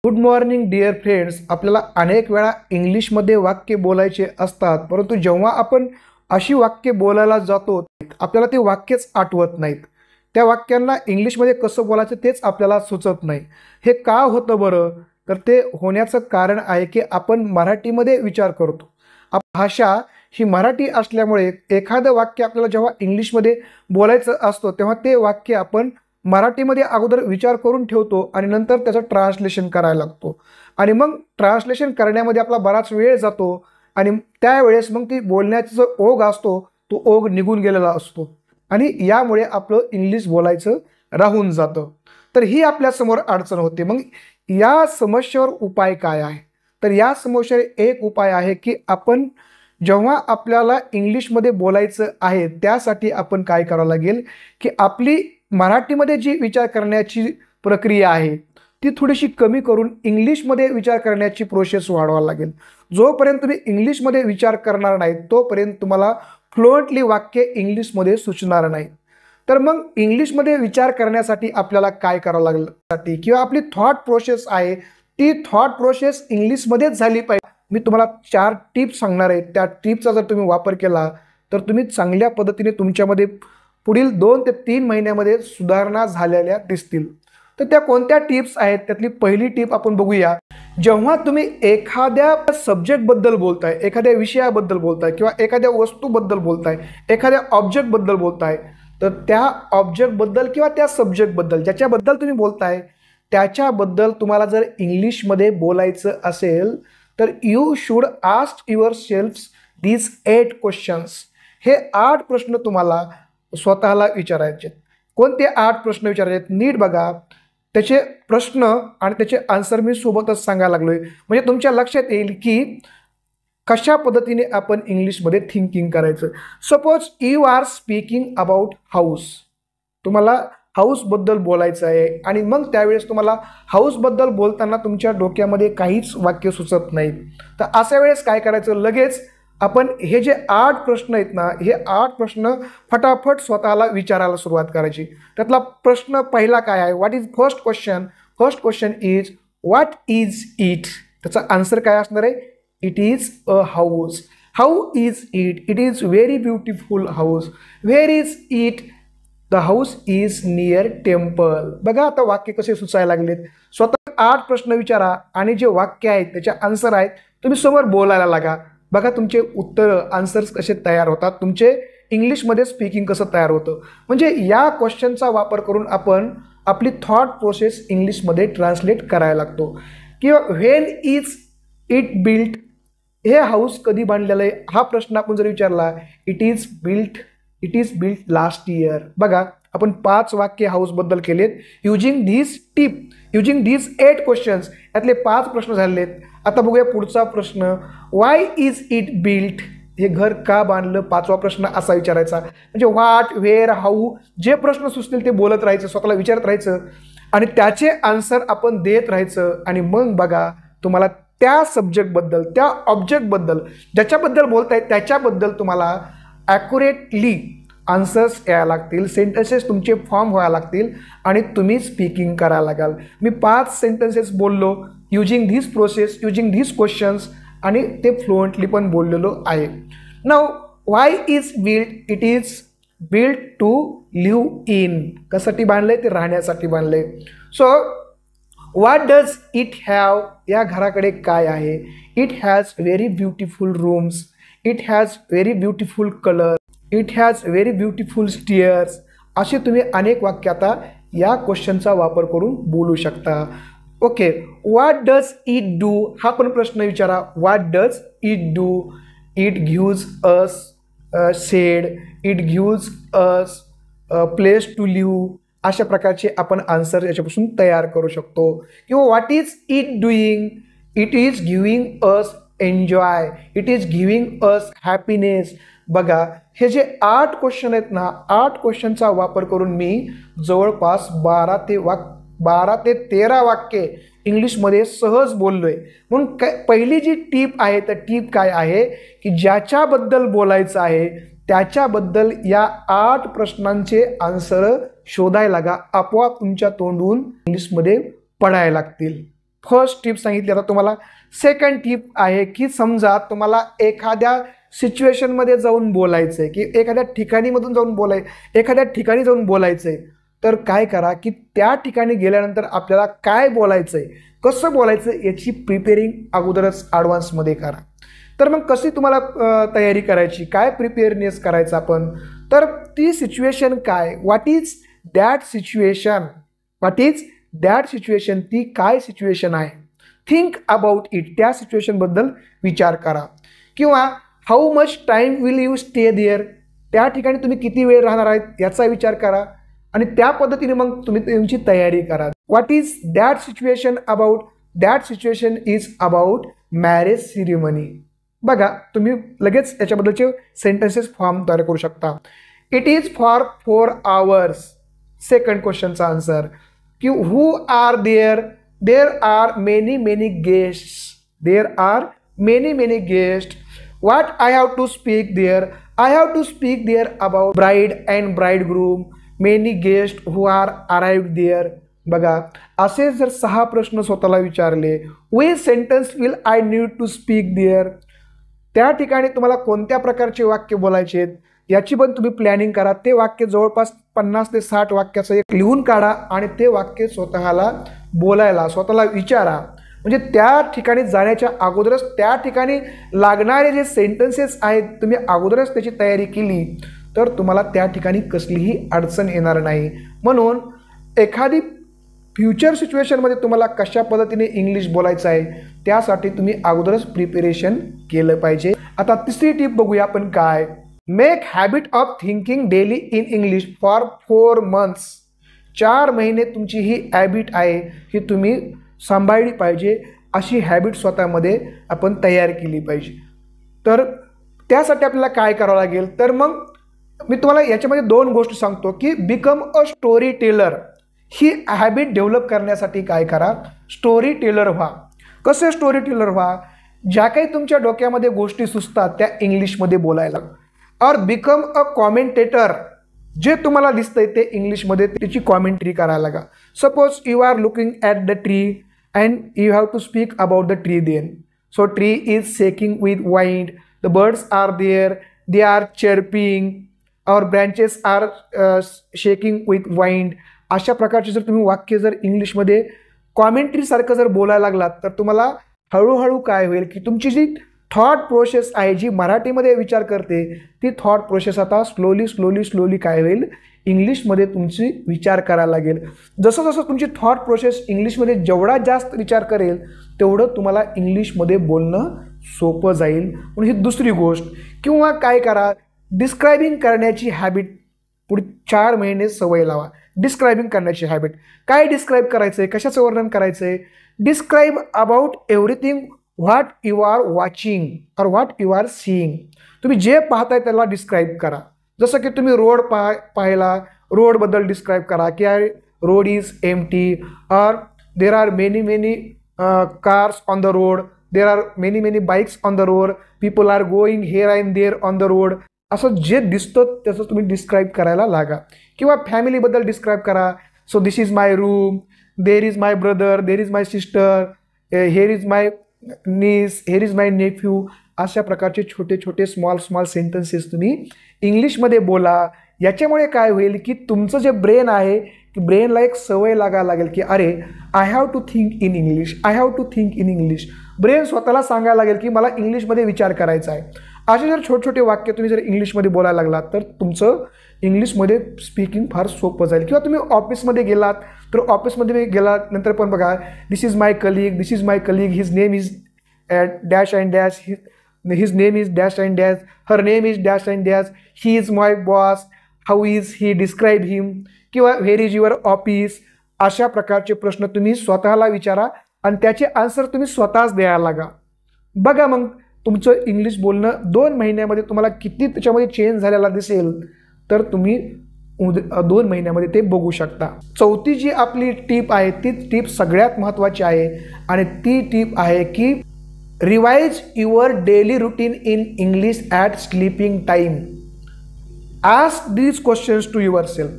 Good morning dear friends. आपल्याला अनेक वेळा इंग्लिशमध्ये वाक्य बोलायचे असतात, परंतु जेव्हा आपण अशी वाक्य बोलायला जातो आपल्याला ते वाक्यच आठवत नाहीत. त्या वाक्यांना इंग्लिशमध्ये कसं बोलायचं तेच आपल्याला सुचत नाही. हे का होतं बरं? तर ते होण्याचं कारण आहे की आपण मराठीमध्ये विचार करतो. भाषा ही मराठी असल्यामुळे एखादं वाक्य आपल्याला जेव्हा इंग्लिशमध्ये बोलायचं असतं तेव्हा ते वाक्य आपण मराठीमध्ये अगोदर विचार करून ठेवतो आणि नंतर त्याचं ट्रान्सलेशन करायला लागतो. आणि मग ट्रान्सलेशन करण्यामध्ये आपला बराच वेळ जातो आणि त्यावेळेस मग ती बोलण्याचा जो ओघ असतो तो ओघ निघून गेलेला असतो आणि यामुळे आपलं इंग्लिश बोलायचं राहून जातं. तर ही आपल्यासमोर अडचण होते. मग या समस्येवर उपाय काय आहे? तर या समस्येवर एक उपाय आहे की आपण जेव्हा आपल्याला इंग्लिशमध्ये बोलायचं आहे त्यासाठी आपण काय करावं लागेल की आपली मराठीमध्ये जी विचार करण्याची प्रक्रिया आहे ती थोडीशी कमी करून इंग्लिशमध्ये विचार करण्याची प्रोसेस वाढवावी लागेल. जोपर्यंत तुम्ही इंग्लिशमध्ये विचार करणार नाही तोपर्यंत तुम्हाला फ्लुएंटली वाक्य इंग्लिशमध्ये सुचणार नाही. तर मग इंग्लिशमध्ये विचार करण्यासाठी आपल्याला काय करावं लागलं किंवा आपली थॉट प्रोसेस आहे ती थॉट प्रोसेस इंग्लिशमध्येच झाली पाहिजे. मी तुम्हाला 4 टिप्स सांगणार आहे. त्या टिप्सचा जर तुम्ही वापर केला तर तुम्ही चांगल्या पद्धतीने तुमच्यामध्ये पुढील 2 ते 3 महिन्यामध्ये सुधारणा झालेल्या दिसतील. तर त्या कोणत्या टिप्स आहेत? त्यातली पहिली टिप आपण बघूया. जेव्हा तुम्ही एखाद्या सब्जेक्टबद्दल बोलताय, एखाद्या विषयाबद्दल बोलताय किंवा एखाद्या वस्तूबद्दल बोलताय, एखाद्या ऑब्जेक्टबद्दल बोलताय, तर त्या ऑब्जेक्टबद्दल किंवा त्या सब्जेक्टबद्दल ज्याच्याबद्दल तुम्ही बोलताय त्याच्याबद्दल तुम्हाला जर इंग्लिशमध्ये बोलायचं असेल तर you should ask your self these 8 questions. हे 8 प्रश्न तुम्हाला स्वतःला विचारायचे. कोणते 8 प्रश्न विचारायचे नीट बघा. त्याचे प्रश्न आणि त्याचे आन्सर मी सोबतच सांगायला लागलोय म्हणजे तुमच्या लक्षात येईल की कशा पद्धतीने आपण इंग्लिशमध्ये थिंकिंग करायचं. Suppose you are speaking about house. तुम्हाला हाऊसबद्दल बोलायचं आहे आणि मग त्यावेळेस तुम्हाला हाऊसबद्दल बोलताना तुमच्या डोक्यामध्ये काहीच वाक्य सुचत नाही. तर अशा वेळेस काय करायचं? लगेच आपण हे जे 8 प्रश्न आहेत ना हे 8 प्रश्न फटाफट स्वतःला विचारायला सुरुवात करायची. त्यातला प्रश्न पहिला काय आहे? What is first question? First question is what is it? त्याचा आन्सर काय असणार आहे? It is a house. How is it? It is very beautiful house. Where is it? The house is near temple. बघा आता वाक्य कसे सुचायला लागलेत. स्वतः 8 प्रश्न विचारा आणि जे वाक्य आहेत त्याचे आन्सर आहेत तुम्ही समोर बोलायला लागा. बघा तुमचे उत्तर आन्सर्स कसे तयार होतात, तुमचे इंग्लिशमध्ये स्पीकिंग कसं तयार होतं. म्हणजे या क्वेश्चनचा वापर करून आपण आपली थॉट प्रोसेस इंग्लिशमध्ये ट्रान्सलेट करायला लागतो. किंवा व्हेन इज इट बिल्ट? हे हाऊस कधी बांधलेलं आहे हा प्रश्न आपण जर विचारला it is built last year. बघा आपण 5 वाक्य हाऊसबद्दल केलेत using this tip, using this 8 questions. यातले 5 प्रश्न झालेत. आता बघूया पुढचा प्रश्न. Y is it built? हे घर का बांधलं? 5वा प्रश्न असा विचारायचा. म्हणजे व्हॉट, व्हेअर, हाऊ जे प्रश्न सुचतील ते बोलत राहायचं, स्वतःला विचारत राहायचं आणि त्याचे आन्सर आपण देत राहायचं. आणि मग बघा तुम्हाला त्या सब्जेक्टबद्दल, त्या ऑब्जेक्टबद्दल ज्याच्याबद्दल बोलताय त्याच्याबद्दल तुम्हाला ॲक्युरेटली आन्सर्स यायला लागतील, सेंटेन्सेस तुमचे फॉर्म व्हायला लागतील आणि तुम्ही स्पीकिंग करायला लागाल. मी 5 सेंटेन्सेस बोललो using this process, using this questions आणि ते फ्लुएंटली पण बोललेलो आहे. Now why is built? It is built to live in. कशासाठी बांधलंय? ते राहण्यासाठी बांधलंय. So what does it have? या घराकडे काय आहे? It has very beautiful rooms. It has very beautiful colour. It has very beautiful stairs. असे तुम्ही अनेक वाक्य आता या क्वेश्चनचा वापर करून बोलू शकता. Okay. What does it do? हा पण प्रश्न विचारा. What does it do? It gives us shade. It gives us place to live. अशा प्रकारचे आपण आन्सर याच्यापासून तयार करू शकतो. किंवा what is it doing? It is giving us enjoy. It is giving us happiness. बघा हे जे 8 क्वेश्चन आहेत ना 8 क्वेश्चनचा वापर करून मी जवळपास 12 ते 13 वाक्ये इंग्लिशमध्ये सहज बोललोय. म्हणून पहिली जी टीप आहे तर टीप काय आहे की ज्याच्याबद्दल बोलायचं आहे त्याच्याबद्दल या 8 प्रश्नांचे आन्सर शोधायला लागा. आपोआप तुमच्या तोंडून इंग्लिशमध्ये पडायला लागतील. फर्स्ट टिप सांगितली. आता तुम्हाला सेकंड टिप आहे की समजा तुम्हाला एखाद्या सिच्युएशनमध्ये जाऊन बोलायचं आहे की एखाद्या ठिकाणी जाऊन बोलायचं आहे, तर काय करा की त्या ठिकाणी गेल्यानंतर आपल्याला काय बोलायचं आहे, कसं बोलायचं याची प्रिपेरिंग अगोदरच ॲडव्हान्समध्ये करा. तर मग कशी तुम्हाला तयारी करायची, काय प्रिपेअरनेस करायचं आपण, तर ती सिच्युएशन काय, व्हॉट इज दॅट सिच्युएशन, ती काय सिच्युएशन आहे, थिंक अबाउट इट, त्या सिच्युएशनबद्दल विचार करा. किंवा how much time will you stay there, त्या ठिकाणी तुम्ही किती वेळ राहणार आहेत याचा विचार करा आणि त्या पद्धतीने मग तुम्ही तुमची तयारी करा. What is that situation about, that situation is about marriage ceremony. बघा तुम्ही लगेच याच्याबद्दलचे सेंटेन्सेस फॉर्म तयार करू शकता. It is for 4 hours. Second क्वेश्चनचा आन्सर की who are there, there are many guest. What I have to speak there, about bride and bridegroom, many guest who are arrived there. बघा असे जर 6 प्रश्न स्वतःला विचारले, which sentence will I need to speak there, त्या ठिकाणी तुम्हाला कोणत्या प्रकारचे वाक्य बोलायचे आहेत याची पण तुम्ही प्लॅनिंग करा. ते वाक्य जवळपास 50 ते 60 वाक्याचं एक लिहून काढा आणि ते वाक्य स्वतःला बोलायला स्वतःला विचारा. म्हणजे त्या ठिकाणी जाण्याच्या अगोदरच त्या ठिकाणी लागणारे जे सेंटेन्सेस आहेत तुम्ही अगोदरच त्याची तयारी केली तर तुम्हाला त्या ठिकाणी कसलीही अडचण येणार नाही. म्हणून एखादी फ्युचर सिच्युएशनमध्ये तुम्हाला कशा पद्धतीने इंग्लिश बोलायचं आहे त्यासाठी तुम्ही अगोदरच प्रिपरेशन केलं पाहिजे. आता तिसरी टिप बघूया आपण काय. Make habit of thinking daily in English for 4 months. 4 महिने तुमची ही हॅबिट आहे ही तुम्ही सांभाळली पाहिजे. अशी हॅबिट स्वतःमध्ये आपण तयार केली पाहिजे. तर त्यासाठी आपल्याला काय करावं लागेल, तर मग मी तुम्हाला याच्यामध्ये 2 गोष्टी सांगतो की बिकम अ स्टोरी टेलर. ही हॅबिट डेव्हलप करण्यासाठी काय करा, स्टोरी टेलर व्हा. कसे स्टोरी टेलर व्हा, ज्या काही तुमच्या डोक्यामध्ये गोष्टी सुचतात त्या इंग्लिशमध्ये बोलायला. और बिकम अ कॉमेंटेटर, जे तुम्हाला दिसतंय ते इंग्लिशमध्ये त्याची कॉमेंट्री करायला लागा. Suppose you are looking at the tree and you have to speak about the tree then. So tree is shaking with wind, the birds are there, they are chirping, और branches are shaking with wind. अशा प्रकारचे जर तुम्ही वाक्य जर इंग्लिशमध्ये कॉमेंट्रीसारखं जर बोलायला लागलात तर तुम्हाला हळूहळू काय होईल की तुमची जी थॉट प्रोसेस आहे जी मराठीमध्ये विचार करते ती थॉट प्रोसेस आता स्लोली काय होईल इंग्लिशमध्ये तुमची विचार करायला लागेल. जसं जसं तुमची थॉट प्रोसेस इंग्लिशमध्ये जेवढा जास्त विचार करेल तेवढं तुम्हाला इंग्लिशमध्ये बोलणं सोपं जाईल. म्हणून ही दुसरी गोष्ट. किंवा काय करा, डिस्क्रायबिंग करण्याची हॅबिट पुढे 4 महिने सवय लावा. डिस्क्रायबिंग करण्याची हॅबिट. काय डिस्क्राईब करायचं आहे, कशाचं वर्णन करायचं आहे, describe about everything what you are watching और व्हॉट यू आर सीइंग. तुम्ही जे पाहताय त्याला डिस्क्राईब करा. जसं की तुम्ही रोड पाहिला, रोडबद्दल डिस्क्राईब करा की रोड इज एम्प्टी और there are many cars on the road, there are many bikes on the road, people are going here and there on the road. असं जे दिसतं त्याचं तुम्ही डिस्क्राईब करायला लागा. किंवा फॅमिलीबद्दल डिस्क्राईब करा. So this is my room, there is my brother, there is my sister, here is my niece, here is माय नेफ्यू. अशा प्रकारचे छोटे स्मॉल सेंटेन्सेस तुम्ही इंग्लिशमध्ये बोला. याच्यामुळे काय होईल की तुमचं जे ब्रेन आहे की ब्रेनला एक सवय लागायला लागेल की अरे I have to think in English. Brain स्वतःला सांगायला लागेल की मला इंग्लिशमध्ये विचार करायचा आहे. असे जर छोटे वाक्य तुम्ही जर इंग्लिशमध्ये बोलायला लागलात तर तुमचं इंग्लिशमध्ये स्पीकिंग फार सोपं जाईल. किंवा तुम्ही ऑफिसमध्ये गेलात तर ऑफिसमध्ये गेल्यानंतर पण बघा, this is my colleague, his name is dash and dash, his name is dash and dash, her name is dash and dash, he is my boss, how is he, describe him. किंवा where is your office. अशा प्रकारचे प्रश्न तुम्ही स्वतःला विचारा आणि त्याचे answer तुम्ही स्वतःच द्यायला लागा. बघा मग तुमचं इंग्लिश बोलणं 2 महिन्यामध्ये तुम्हाला किती त्याच्यामध्ये चेंज झालेला दिसेल तर तुम्ही 2 महिन्यामध्ये ते बघू शकता. चौथी जी आपली टीप आहे ती टीप सगळ्यात महत्त्वाची आहे आणि ती टीप आहे की revise your daily routine in English at sleeping time. Ask these questions to yourself.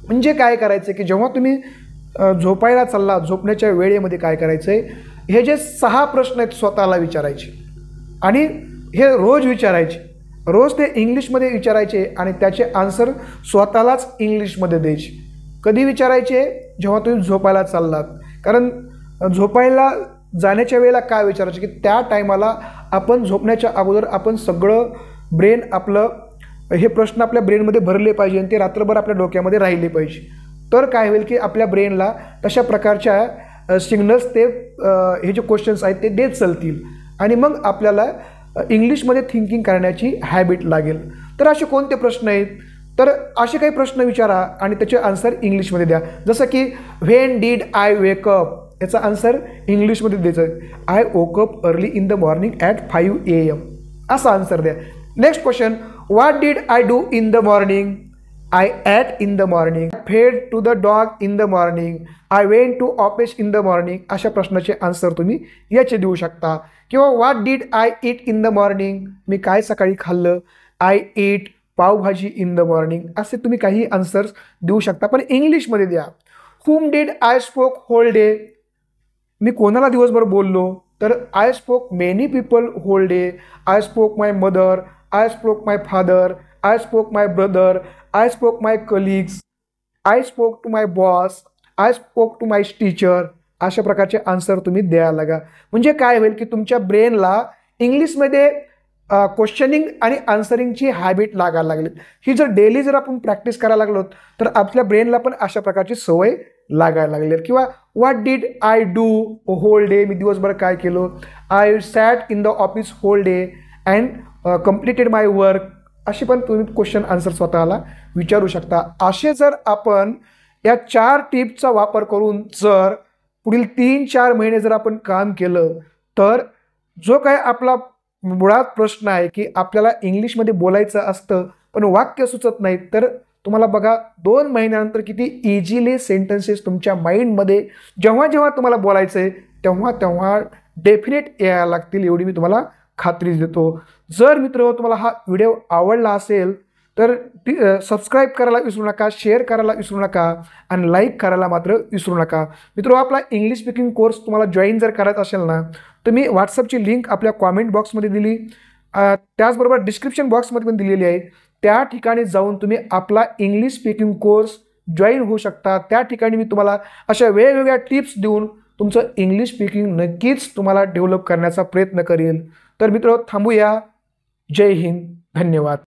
म्हणजे काय करायचं की जेव्हा तुम्ही झोपायला चालला, झोपण्याच्या वेळेमध्ये काय करायचं आहे, हे जे 6 प्रश्न आहेत स्वतःला विचारायचे आणि हे रोज विचारायचे, रोज ते इंग्लिशमध्ये विचारायचे आणि त्याचे आन्सर स्वतःलाच इंग्लिशमध्ये द्यायचे. कधी विचारायचे? जेव्हा तुम्ही झोपायला चाललात. कारण झोपायला जाण्याच्या वेळेला काय विचारायचे की त्या टायमाला आपण झोपण्याच्या अगोदर आपण सगळं ब्रेन आपलं हे प्रश्न आपल्या ब्रेनमध्ये भरले पाहिजे आणि ते रात्रभर आपल्या डोक्यामध्ये राहिले पाहिजे. तर काय होईल की आपल्या ब्रेनला तशा प्रकारच्या सिग्नल्स ते हे जे क्वेश्चन्स आहेत ते देत चालतील आणि मग आपल्याला इंग्लिशमध्ये थिंकिंग करण्याची हॅबिट लागेल. तर असे कोणते प्रश्न आहेत? तर असे काही प्रश्न विचारा आणि त्याचे आन्सर इंग्लिशमध्ये द्या. जसं की when did I wake up, याचा आन्सर इंग्लिशमध्ये द्यायचं. I woke up early in the morning at 5 AM असा आन्सर द्या. Next question, what did I do in the morning? I ate in the morning. I fed to the dog in the morning. I went to office in the morning. अशा प्रश्नाचे answer तुम्ही याचे देऊ शकता. किंवा what did I eat in the morning? मी काय सकाळी खाल्लं? I ate pav bhaji in the morning. असे तुम्ही काही आन्सर्स देऊ शकता, पण इंग्लिशमध्ये द्या. Whom did I spoke whole day? मी कोणाला दिवसभर बोललो? तर I spoke many people whole day. I spoke my mother. I spoke my father. I spoke my brother. I spoke my colleagues. I spoke to my boss. I spoke to my teacher. अशा प्रकारचे answer तुम्ही द्यायला लागा. म्हणजे काय होईल की तुमच्या ब्रेनला इंग्लिशमध्ये क्वेश्चनिंग आणि आन्सरिंगची हॅबिट लागायला लागली. ही जर डेली जर आपण प्रॅक्टिस करायला लागलो तर आपल्या ब्रेनला पण अशा प्रकारची सवय लागायला लागली. किंवा what did I do whole day, मी दिवसभर काय केलो? I sat in the office whole day and completed my work. असे पण तुम्ही क्वेश्चन आन्सर स्वतःला विचारू शकता. असे जर आपण या 4 टिप्सचा वापर करून जर पुढील 3-4 महिने जर आपण काम केलं तर जो काय आपला मुळात प्रश्न आहे की आपल्याला इंग्लिशमध्ये बोलायचं असतं पण वाक्य सुचत नाहीत, तर तुम्हाला बघा 2 महिन्यानंतर किती इझिली सेंटेन्सेस तुमच्या माइंडमध्ये जेव्हा जेव्हा तुम्हाला बोलायचं आहे तेव्हा तेव्हा डेफिनेट यायला लागतील, एवढी मी तुम्हाला खात्री देतो. जर मित्र तुम्हाला हा व्हिडिओ आवडला असेल तर सबस्क्राईब करायला विसरू नका, शेअर करायला विसरू नका आणि लाईक करायला मात्र विसरू नका. मित्र आपला इंग्लिश स्पीकिंग कोर्स तुम्हाला जॉईन जर करायचा असेल ना तर मी व्हॉट्सअपची लिंक आपल्या कॉमेंट बॉक्समध्ये दिली, त्याचबरोबर डिस्क्रिप्शन बॉक्समध्ये पण दिलेली आहे. त्या ठिकाणी जाऊन तुम्ही आपला इंग्लिश स्पीकिंग कोर्स जॉईन होऊ शकता. त्या ठिकाणी मी तुम्हाला अशा वेगवेगळ्या टिप्स देऊन तुमचं इंग्लिश स्पीकिंग नक्कीच तुम्हाला डेव्हलप करण्याचा प्रयत्न करेल. तर मित्र थांबूया. जय हिंद, धन्यवाद.